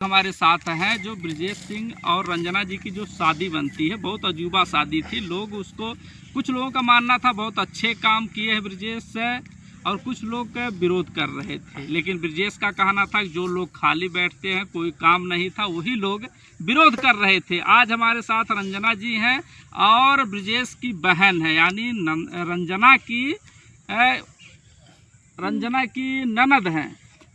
हमारे साथ हैं जो ब्रजेश सिंह और रंजना जी की जो शादी बनती है, बहुत अजूबा शादी थी। लोग उसको, कुछ लोगों का मानना था बहुत अच्छे काम किए हैं ब्रजेश से, और कुछ लोग का विरोध कर रहे थे। लेकिन ब्रजेश का कहना था कि जो लोग खाली बैठते हैं, कोई काम नहीं था, वही लोग विरोध कर रहे थे। आज हमारे साथ रंजना जी हैं और ब्रजेश की बहन है, यानी रंजना की ननद हैं।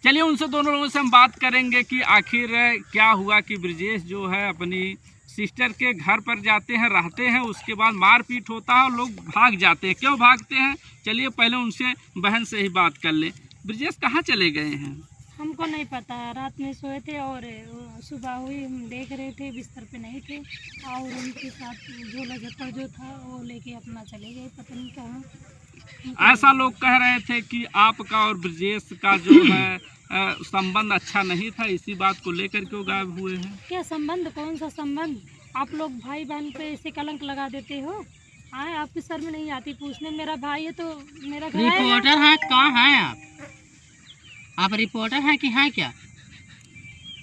चलिए उनसे, दोनों लोगों से हम बात करेंगे कि आखिर क्या हुआ कि ब्रजेश जो है अपनी सिस्टर के घर पर जाते हैं, रहते हैं, उसके बाद मारपीट होता है और लोग भाग जाते हैं। क्यों भागते हैं, चलिए पहले उनसे, बहन से ही बात कर ले। ब्रजेश कहाँ चले गए हैं? हमको नहीं पता, रात में सोए थे और सुबह हुई, हम देख रहे थे, बिस्तर पे नहीं थे और उनके साथ झोला झप्पड़ जो था वो लेके अपना चले गए, पता नहीं कहाँ। ऐसा लोग कह रहे थे कि आपका और ब्रजेश का जो है संबंध अच्छा नहीं था, इसी बात को लेकर क्यों गायब हुए हैं? क्या संबंध, कौन सा संबंध? आप लोग भाई बहन पे ऐसे कलंक लगा देते हो। हाँ, आपकी शर्म नहीं आती पूछने? मेरा भाई है तो मेरा घर है। रिपोर्टर हैं, कहाँ हैं आप रिपोर्टर हैं कि हैं क्या?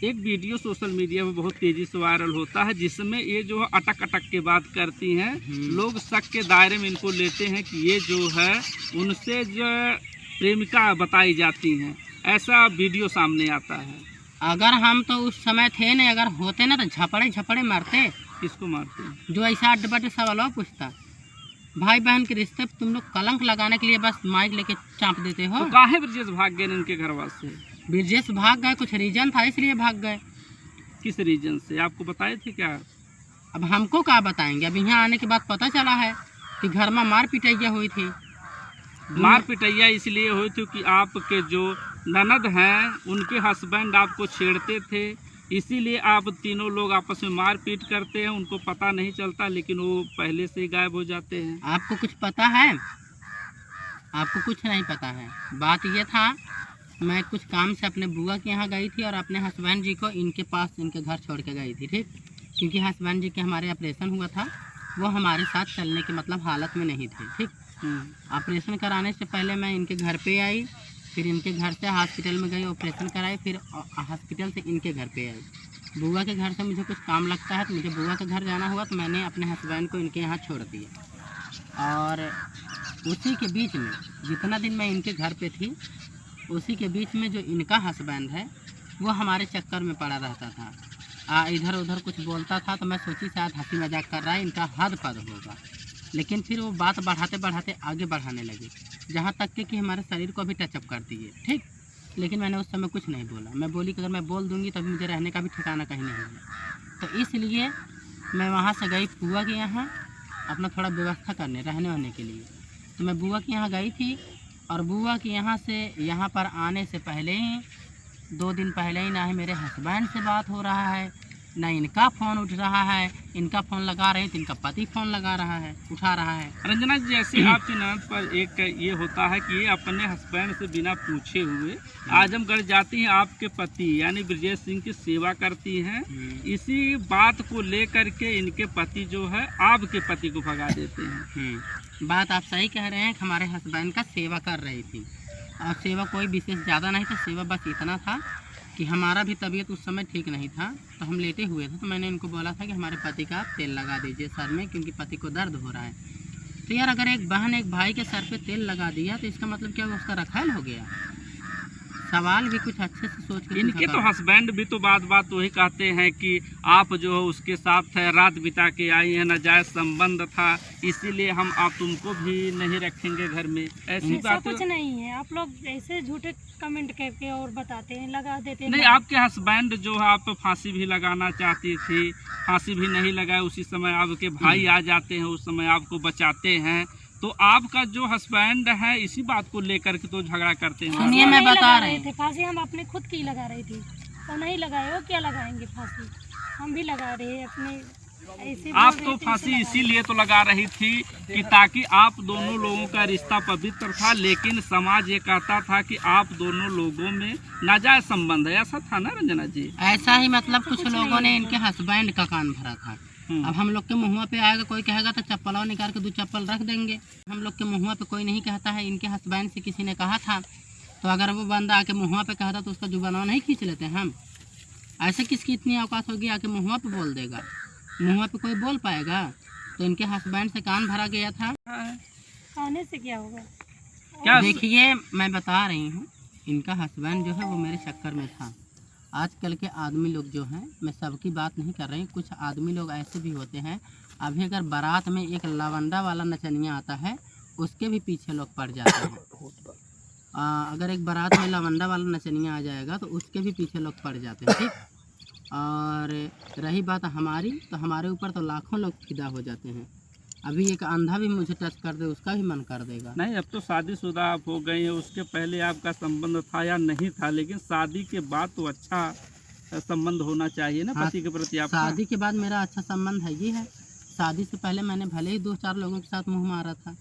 एक वीडियो सोशल मीडिया में बहुत तेजी से वायरल होता है, जिसमें ये जो है अटक अटक के बात करती हैं। लोग शक के दायरे में इनको लेते हैं कि ये जो है उनसे जो प्रेमिका बताई जाती हैं, ऐसा वीडियो सामने आता है। अगर हम तो उस समय थे नहीं, अगर होते ना तो झपड़े झपड़े मारते। किसको मारते हैं? जो ऐसा अड्डे सवालों पूछता। भाई बहन के रिश्ते पे तुम लोग कलंक लगाने के लिए बस माइक लेके चाँप देते हो। तो काहे ब्रजेश भाग गए इनके घर वाले से? ब्रजेश भाग गए, कुछ रीजन था इसलिए भाग गए। किस रीजन से, आपको बताए थे क्या? अब हमको क्या बताएंगे, अब यहाँ आने के बाद पता चला है कि घर में मार पिटाइया हुई थी। मार पिटैया इसलिए हुई थी कि आपके जो ननद हैं उनके हस्बैंड आपको छेड़ते थे, इसीलिए आप तीनों लोग आपस में मारपीट करते हैं। उनको पता नहीं चलता, लेकिन वो पहले से ही गायब हो जाते हैं। आपको कुछ पता है? आपको कुछ नहीं पता है। बात ये था, मैं कुछ काम से अपने बुआ के यहाँ गई थी और अपने हस्बैंड जी को इनके पास, इनके घर छोड़ के गई थी, ठीक? क्योंकि हस्बैंड जी के हमारे ऑपरेशन हुआ था, वो हमारे साथ चलने की मतलब हालत में नहीं थे, ठीक? ऑपरेशन कराने से पहले मैं इनके घर पे आई, फिर इनके घर से हॉस्पिटल में गई, ऑपरेशन कराई, फिर हॉस्पिटल से इनके घर पे आई। बुआ के घर से मुझे कुछ काम लगता है तो मुझे बुआ के घर जाना हुआ, तो मैंने अपने हस्बैंड को इनके यहाँ छोड़ दिया। और उसी के बीच में, जितना दिन मैं इनके घर पे थी, उसी के बीच में जो इनका हस्बैंड है वो हमारे चक्कर में पड़ा रहता था। इधर उधर कुछ बोलता था, तो मैं सोची शायद हंसी मजाक कर रहा है, इनका हद पद होगा। लेकिन फिर वो बात बढ़ाते बढ़ाते आगे बढ़ाने लगे, जहाँ तक कि हमारे शरीर को भी टचअप कर दिए, ठीक? लेकिन मैंने उस समय कुछ नहीं बोला। मैं बोली कि अगर मैं बोल दूँगी तभी मुझे रहने का भी ठिकाना कहीं नहीं है। तो इसलिए मैं वहाँ से गई बुआ के यहाँ अपना थोड़ा व्यवस्था करने, रहने वहने के लिए। तो मैं बुआ के यहाँ गई थी, और बुआ के यहाँ से यहाँ पर आने से पहले ही, 2 दिन पहले ही, ना ही मेरे हस्बैंड से बात हो रहा है, ना इनका फ़ोन उठ रहा है। इनका फ़ोन लगा रहे तो इनका पति फ़ोन लगा रहा है, उठा रहा है। रंजना जी, जैसे आपकी ननद पर एक ये होता है कि ये अपने हस्बैंड से बिना पूछे हुए आजमगढ़ जाती हैं, आपके पति यानी ब्रजेश सिंह की सेवा करती हैं। इसी बात को लेकर के इनके पति जो है आपके पति को भगा देते हैं। बात आप सही कह रहे हैं कि हमारे हस्बैंड का सेवा कर रही थी, और सेवा कोई विशेष ज़्यादा नहीं था। सेवा बस इतना था कि हमारा भी तबीयत उस समय ठीक नहीं था, तो हम लेटे हुए थे। तो मैंने इनको बोला था कि हमारे पति का तेल लगा दीजिए सर में, क्योंकि पति को दर्द हो रहा है। तो यार, अगर एक बहन एक भाई के सर पे तेल लगा दिया तो इसका मतलब क्या, वो उसका रखैल हो गया? सवाल भी कुछ अच्छे से सोच के इनके तो हस्बैंड भी तो बात वही कहते हैं कि आप जो है उसके साथ रात बिता के आई हैं, नाजायज संबंध था, इसीलिए हम आप तुमको भी नहीं रखेंगे घर में। ऐसी बात कुछ नहीं है। आप लोग ऐसे झूठे कमेंट करके और बताते हैं, लगा देते हैं। नहीं, आपके हस्बैंड जो है आप फांसी भी लगाना चाहती थी, फांसी भी नहीं लगाए। उसी समय आपके भाई आ जाते हैं, उस समय आपको बचाते हैं। तो आपका जो हस्बैंड है इसी बात को लेकर के तो झगड़ा करते हैं। सुनिए, मैं बता रहे थे फांसी, हम अपने खुद की लगा रही थी, तो नहीं लगाए हो, क्या लगाएंगे फांसी? हम भी लगा रहे हैं अपने। ऐसे आप तो फांसी इसीलिए तो लगा रही थी कि ताकि आप दोनों लोगों का रिश्ता पवित्र था, लेकिन समाज ये कहता था कि आप दोनों लोगों में नाजायज संबंध है। ऐसा था ना रंजना जी? ऐसा ही, मतलब कुछ लोगों ने इनके हस्बैंड का कान भरा था। अब हम लोग के मुँह पे आएगा कोई, कहेगा तो चप्पलों निकाल के 2 चप्पल रख देंगे। हम लोग के मुँह पे कोई नहीं कहता है। इनके हस्बैंड से किसी ने कहा था, तो अगर वो बंदा आके मुँह पे कहता तो उसका जुबान नहीं खींच लेते हम? ऐसे किसकी इतनी औकात होगी आके मुँह पे बोल देगा? मुँह पे कोई बोल पाएगा? तो इनके हस्बैंड से कान भरा गया था। खाने से क्या होगा? क्या देखिए मैं बता रही हूँ, इनका हस्बैंड जो है वो मेरे चक्कर में था। आजकल के आदमी लोग जो हैं, मैं सबकी बात नहीं कर रही, कुछ आदमी लोग ऐसे भी होते हैं। अभी अगर बारात में एक लवंडा वाला नचनिया आता है, उसके भी पीछे लोग पड़ जाते हैं। अगर एक बारात में लवंडा वाला नचनिया आ जाएगा तो उसके भी पीछे लोग पड़ जाते हैं, ठीक। और रही बात हमारी, तो हमारे ऊपर तो लाखों लोग फिदा हो जाते हैं। अभी एक अंधा भी मुझे टच कर दे, उसका भी मन कर देगा। नहीं, अब तो शादीशुदा आप हो गई हैं, उसके पहले आपका संबंध था या नहीं था, लेकिन शादी के बाद तो अच्छा संबंध होना चाहिए ना हाँ, पति के प्रति आपका। शादी के बाद मेरा अच्छा संबंध है ही है। शादी से पहले मैंने भले ही 2-4 लोगों के साथ मुंह मारा था,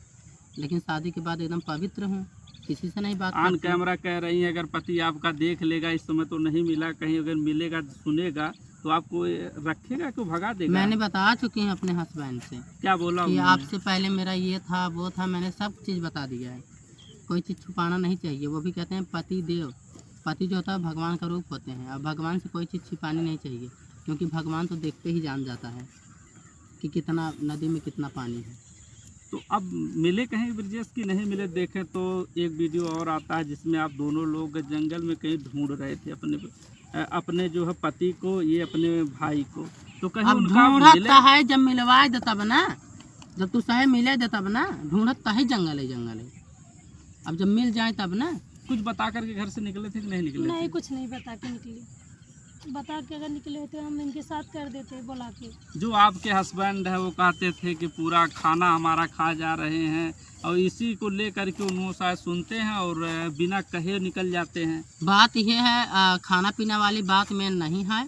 लेकिन शादी के बाद एकदम पवित्र हूँ, किसी से नहीं बात ऑन करती। कैमरा कह रही है अगर पति आपका देख लेगा, इस समय तो नहीं मिला, कहीं अगर मिलेगा सुनेगा तो आपको रखेगा कि भगा देगा? मैंने बता चुकी हूँ अपने हस्बैंड से क्या बोला कि उन्होंने? आपसे पहले मेरा ये था वो था, मैंने सब चीज़ बता दिया है। कोई चीज़ छुपाना नहीं चाहिए। वो भी कहते हैं पति देव, पति जो होता है भगवान का रूप होते हैं। अब भगवान से कोई चीज़ छिपानी नहीं चाहिए, क्योंकि भगवान तो देखते ही जान जाता है कि कितना नदी में कितना पानी है। तो अब मिले कहीं ब्रिजेश की नहीं मिले? देखें तो एक वीडियो और आता है जिसमें आप दोनों लोग जंगल में कहीं ढूंढ रहे थे अपने जो है पति को, ये अपने भाई को, तो कहीं अब उनका ढूंढत मिले? है जब मिलवाए दे तब ना, जब तू सहे मिले दे तब ना, ढूंढत है जंगल है। अब जब मिल जाए तब ना। कुछ बता करके घर से निकले थे कि नहीं निकले नहीं, थे? कुछ नहीं बता के निकले। बता के अगर निकले होते हम इनके साथ कर देते बुला के। जो आपके हस्बैंड है वो कहते थे कि पूरा खाना हमारा खा जा रहे हैं, और इसी को लेकर के उन्होंने शायद सुनते हैं और बिना कहे निकल जाते हैं। बात यह है, खाना पीना वाली बात में नहीं है।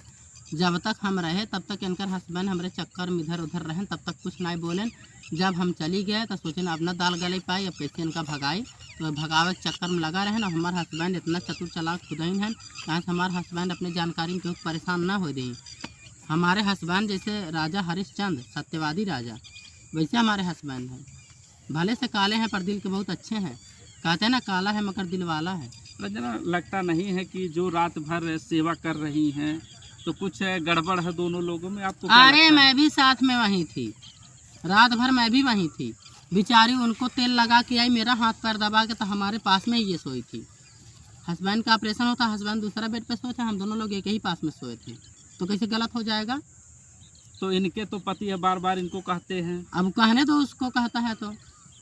जब तक हम रहे तब तक इनकर हस्बैंड हमारे चक्कर में इधर उधर रहें, तब तक कुछ नहीं बोलें। जब हम चली गए तो सोचे अब न दाल गले पाई, अब कैसे इनका भगाई, तो भगावे के चक्कर में लगा रहे ना। हमारे हस्बैंड इतना चतुर चालाक खुदाइन है, कहाँ से हमारे हस्बैंड अपनी जानकारी में क्यों परेशान ना हो दें। हमारे हस्बैंड जैसे राजा हरिश्चंद्र सत्यवादी राजा, वैसे हमारे हस्बैंड हैं। भले से काले हैं पर दिल के बहुत अच्छे हैं। कहते हैं ना काला है मगर दिल वाला है। रंजना, लगता नहीं है कि जो रात भर सेवा कर रही हैं तो कुछ गड़बड़ है दोनों लोगों में? आपको क्या अरे लगता है? मैं भी साथ में वहीं थी, रात भर मैं भी वहीं थी। बेचारी उनको तेल लगा के आई, मेरा हाथ पैर दबा के, तो हमारे पास में ही ये सोई थी। हस्बैंड का ऑपरेशन होता, हस्बैंड दूसरा बेड पे सोए थे, हम दोनों लोग एक ही पास में सोए थे, तो कैसे गलत हो जाएगा? तो इनके तो पति है, बार बार इनको कहते हैं। अब कहने तो उसको कहता है, तो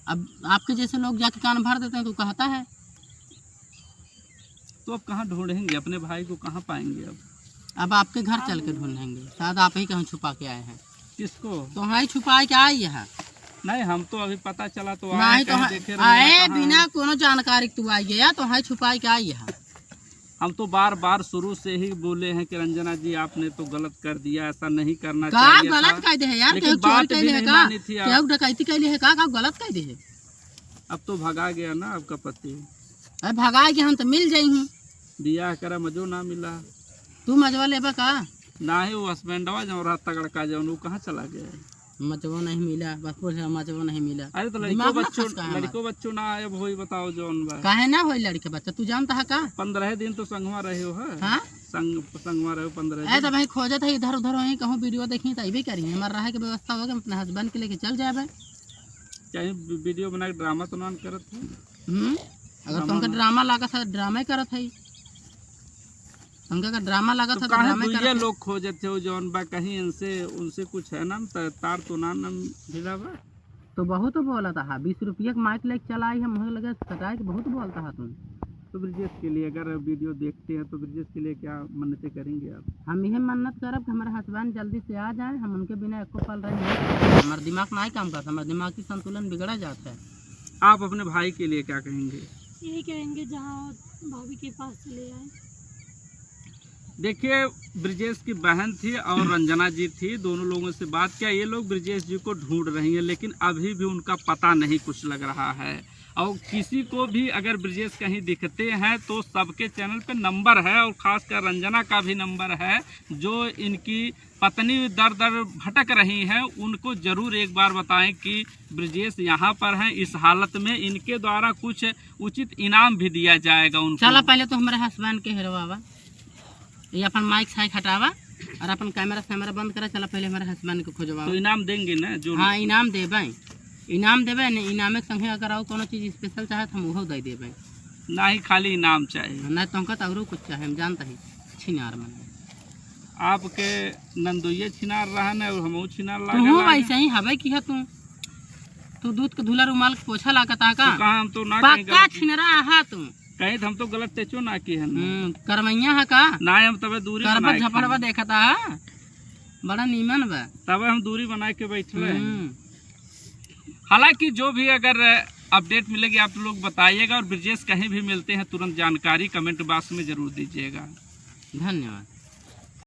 अब आपके जैसे लोग जाके कान भर देते हैं तो कहता है। तो अब कहाँ ढूंढेंगे अपने भाई को, कहाँ पाएंगे? अब आपके घर चल के ढूंढेंगे, शायद आप ही कहीं छुपा के आए हैं। किसको? तो हाँ छुपा के आई है। नहीं, हम तो अभी पता चला तो नहीं आए, तो कहीं देखे रंजना आए कहाँ बिना है। कोनो जानकारी तू आई गया, तो हाँ छुपा के आई है। हम तो बार बार शुरू से ही बोले हैं कि रंजना जी आपने तो गलत कर दिया, ऐसा नहीं करना का चाहिए गलत था। कह दे है यार, लेकिन केहू चोरी बात भी कैले है नहीं का, मानी थी आप। केहू डकैती कैले है का गलत कह दे है। अब तो भगा गया ना आपका पति। अरे भगाए के हम तो मिल जाई हूँ। बियाह करा मजो ना मिला, तू मजवा लेबा का? ना ही वो हस्बैंडवा जो रहा तगड़का जो वो कहाँ चला गया है? मजवा नहीं मिला, बस मजवा नहीं मिला। अरे तो दिमाग ना खसका है लड़को बच्चों ना आए, वही बताओ जौन बा। काहे ना होई लड़के बच्चा, तू जानता है का? 15 दिन तो संगवा रहे हो है? हाँ संगवा रहे हो 15 ऐ दिन। तो भाई खोजत है इधर उधर वहीं कहूँ वीडियो देखी तो अभी करी हमारे रहे के व्यवस्था होगा, अपने हस्बैंड के लेके चल जाए। कहीं वीडियो बना के ड्रामा तो ना करत है? अगर तुमका ड्रामा लागत है, ड्रामा करत है। तुमका अगर ड्रामा लागत तो है तो काहे ड्रामा दुइये करत है। लोग खोजत हो जौन बा, कहीं इनसे उनसे कुछ है ना तार तो ना ढीला बा? तो बहुत बोला था, 20 रुपये का माइक लेके चला आई है, मुझे लगा सटाए के बहुत बोलता है तुम। तो ब्रिजेश के लिए अगर वीडियो देखते हैं तो ब्रिजेश के लिए क्या मन्नतें करेंगे आप? हम यह मन्नत करब कि हमारे हस्बैंड जल्दी से आ जाए, हम उनके बिना एको पल रह नहीं। हमारा दिमाग नहीं काम करता, हमारा दिमागी संतुलन बिगड़ा जाता है। आप अपने भाई के लिए क्या कहेंगे? यही कहेंगे जहाँ भाभी के पास चले आए। देखिए, ब्रिजेश की बहन थी और रंजना जी थी, दोनों लोगों से बात किया। ये लोग ब्रिजेश जी को ढूंढ रही हैं, लेकिन अभी भी उनका पता नहीं कुछ लग रहा है। और किसी को भी अगर ब्रिजेश कहीं दिखते हैं तो सबके चैनल पे नंबर है, और ख़ासकर रंजना का भी नंबर है। जो इनकी पत्नी दर दर भटक रही हैं, उनको ज़रूर एक बार बताएं कि ब्रिजेश यहाँ पर हैं इस हालत में, इनके द्वारा कुछ उचित इनाम भी दिया जाएगा उनको। चला पहले तो हमारे हस्बैंड के हेरवावा। ये अपन माइक साइक हटावा और अपन कैमरा बंद करा। चला पहले हमारे हस्बैंड को खोजवा। तो इनाम देंगे ना जो? हाँ इनाम देबे न। इनाम के संगे अगर आओ कोनो चीज़ स्पेशल चाहे तो हम वो दे देबे। ना ही खाली इनाम चाहिए? ना तुमका तो और कुछ चाहे, हम जानता ही छिनार मन आपके नंदोइये छिनार रहा न और हमहू छिनार तू लागे वैसे ही हवे की है तू दूध के धुला रुमाल के पोछा लागता का? तो कहाँ हम तो ना कहीं पक्का गलत छिनरा आहा तू कहीं तो हम तो गलत तेचो ना किए हैं। करमैया है का? ना हम तबे दूरी करबा बनाए झपड़वा देखता है बड़ा नीमन बा। तबे हम दूरी बना के बैठे। हालांकि जो भी अगर अपडेट मिलेगी आप लोग बताइएगा और ब्रिजेश कहीं भी मिलते हैं तुरंत जानकारी कमेंट बॉक्स में जरूर दीजिएगा। धन्यवाद।